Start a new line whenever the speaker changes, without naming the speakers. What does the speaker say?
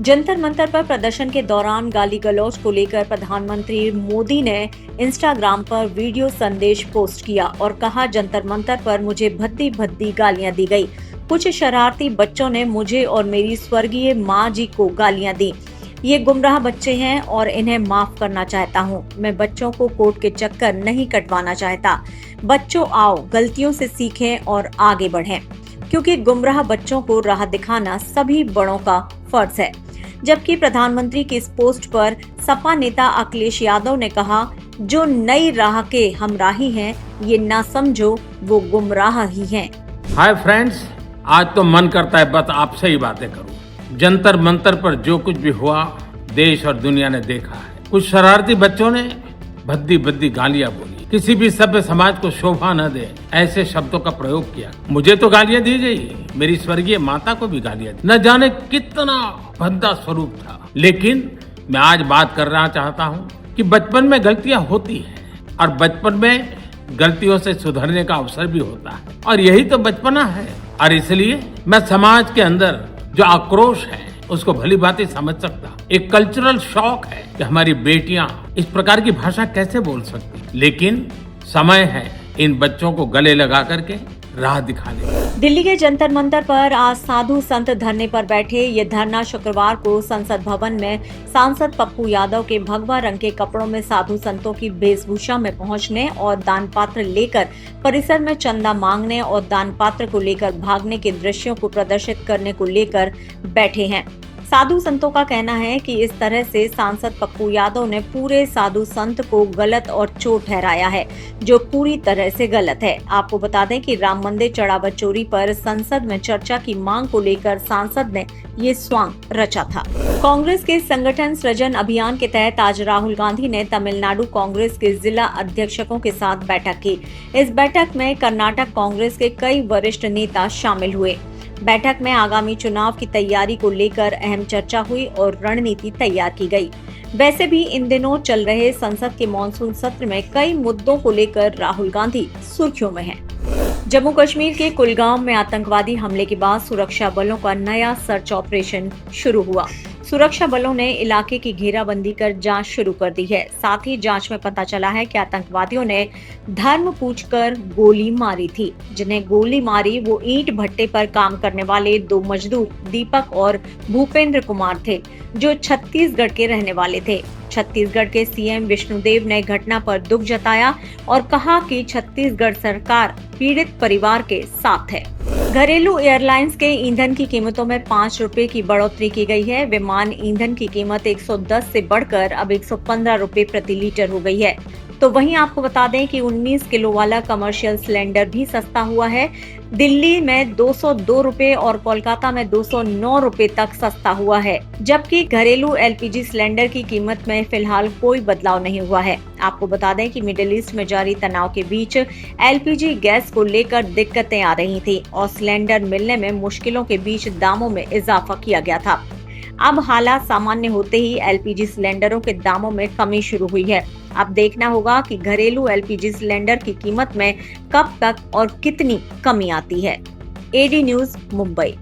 जंतर मंतर पर प्रदर्शन के दौरान गाली गलौज को लेकर प्रधानमंत्री मोदी ने इंस्टाग्राम पर वीडियो संदेश पोस्ट किया और कहा, जंतर मंतर पर मुझे भद्दी भद्दी गालियां दी गई। कुछ शरारती बच्चों ने मुझे और मेरी स्वर्गीय माँ जी को गालियां दी। ये गुमराह बच्चे हैं और इन्हें माफ करना चाहता हूँ। मैं बच्चों को कोर्ट के चक्कर नहीं कटवाना चाहता। बच्चों आओ, गलतियों से सीखें और आगे बढ़ें, क्योंकि गुमराह बच्चों को राह दिखाना सभी बड़ों का फर्ज है। जबकि प्रधानमंत्री की इस पोस्ट पर सपा नेता अखिलेश यादव ने कहा, जो नई राह के हमराही हैं, ये ना समझो वो गुमराह ही हैं।
हाय फ्रेंड्स, आज तो मन करता है बस आपसे ही बातें करूं। जंतर मंतर पर जो कुछ भी हुआ देश और दुनिया ने देखा है। कुछ शरारती बच्चों ने भद्दी भद्दी गालियां बोली, किसी भी सभ्य समाज को शोभा न दे ऐसे शब्दों का प्रयोग किया। मुझे तो गालियां दी गई, मेरी स्वर्गीय माता को भी गालियां दी। न जाने कितना भद्दा स्वरूप था। लेकिन मैं आज बात करना चाहता हूं कि बचपन में गलतियां होती हैं और बचपन में गलतियों से सुधरने का अवसर भी होता है और यही तो बचपना है। और इसलिए मैं समाज के अंदर जो आक्रोश है उसको भली भांति समझ सकता। एक कल्चरल शॉक है कि हमारी बेटियां इस प्रकार की भाषा कैसे बोल सकती। लेकिन समय है इन बच्चों को गले लगा करके राह दिखाने का।
दिल्ली के जंतर मंतर पर आज साधु संत धरने पर बैठे। ये धरना शुक्रवार को संसद भवन में सांसद पप्पू यादव के भगवा रंग के कपड़ों में साधु संतों की वेशभूषा में पहुंचने और दान पात्र लेकर परिसर में चंदा मांगने और दान पात्र को लेकर भागने के दृश्यों को प्रदर्शित करने को लेकर बैठे हैं। साधु संतों का कहना है कि इस तरह से सांसद पप्पू यादव ने पूरे साधु संत को गलत और चोर ठहराया है, जो पूरी तरह से गलत है। आपको बता दें कि राम मंदिर चढ़ावा चोरी पर संसद में चर्चा की मांग को लेकर सांसद ने ये स्वांग रचा था। कांग्रेस के संगठन सृजन अभियान के तहत आज राहुल गांधी ने तमिलनाडु कांग्रेस के जिला अध्यक्षकों के साथ बैठक की। इस बैठक में कर्नाटक कांग्रेस के कई वरिष्ठ नेता शामिल हुए। बैठक में आगामी चुनाव की तैयारी को लेकर अहम चर्चा हुई और रणनीति तैयार की गई। वैसे भी इन दिनों चल रहे संसद के मॉनसून सत्र में कई मुद्दों को लेकर राहुल गांधी सुर्खियों में हैं। जम्मू कश्मीर के कुलगाम में आतंकवादी हमले के बाद सुरक्षा बलों का नया सर्च ऑपरेशन शुरू हुआ। सुरक्षा बलों ने इलाके की घेराबंदी कर जांच शुरू कर दी है। साथ ही जांच में पता चला है कि आतंकवादियों ने धर्म पूछकर गोली मारी थी। जिन्हें गोली मारी वो ईंट भट्टे पर काम करने वाले दो मजदूर दीपक और भूपेंद्र कुमार थे, जो छत्तीसगढ़ के रहने वाले थे। छत्तीसगढ़ के सीएम विष्णुदेव ने घटना पर दुख जताया और कहा कि छत्तीसगढ़ सरकार पीड़ित परिवार के साथ है। घरेलू एयरलाइंस के ईंधन की कीमतों में 5 रुपए की बढ़ोतरी की गई है। विमान ईंधन की कीमत 110 से बढ़कर अब 115 रुपए प्रति लीटर हो गई है। तो वहीं आपको बता दें कि 19 किलो वाला कमर्शियल सिलेंडर भी सस्ता हुआ है। दिल्ली में 202 रुपए और कोलकाता में 209 रुपए तक सस्ता हुआ है। जबकि घरेलू एलपीजी सिलेंडर की कीमत में फिलहाल कोई बदलाव नहीं हुआ है। आपको बता दें कि मिडिल ईस्ट में जारी तनाव के बीच एलपीजी गैस को लेकर दिक्कतें आ रही थी और सिलेंडर मिलने में मुश्किलों के बीच दामों में इजाफा किया गया था। अब हालात सामान्य होते ही एलपीजी सिलेंडरों के दामों में कमी शुरू हुई है। अब देखना होगा कि घरेलू एलपीजी सिलेंडर की कीमत में कब तक और कितनी कमी आती है। AD news Mumbai.